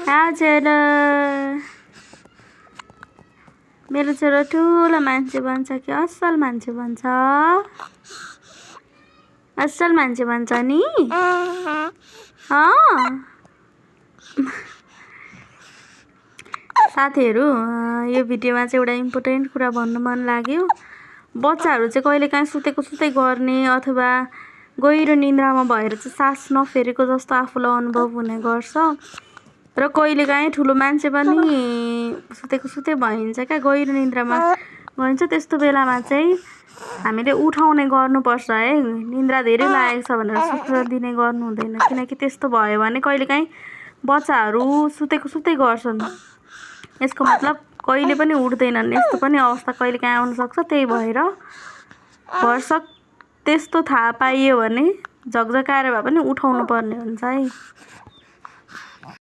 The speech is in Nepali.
हजुर मेरो छोरो ठुलो मान्छे बन्छ कि असल मान्छे बन्छ असल मान्छे बन्छ नि साथीहरू यो भिडियोमा चाहिँ एउटा इम्पोर्टेन्ट कुरा भन्नु मन लाग्यो बच्चाहरू चाहिँ कहिलेकाहीँ सुतेको सुतै गर्ने अथवा गहिरो निन्द्रामा भएर चाहिँ सास नफेरेको जस्तो आफूलाई अनुभव हुने गर्छ र कहिलेकाहीँ ठुलो मान्छे पनि सुतेको सुतै भइन्छ क्या गहिरो निन्द्रामा गइन्छ त्यस्तो बेलामा चाहिँ हामीले उठाउने गर्नुपर्छ है निन्द्रा धेरै लागेको छ भनेर सुत्न दिने गर्नु हुँदैन किनकि त्यस्तो भयो भने कहिलेकाहीँ बच्चाहरू सुतेको सुतै गर्छन् यसको मतलब कहिले पनि उठ्दैनन् यस्तो पनि अवस्था कहिलेकाहीँ आउन सक्छ त्यही भएर भरसक त्यस्तो थाहा पाइयो भने झकझकाएर भए पनि उठाउनु पर्ने हुन्छ है।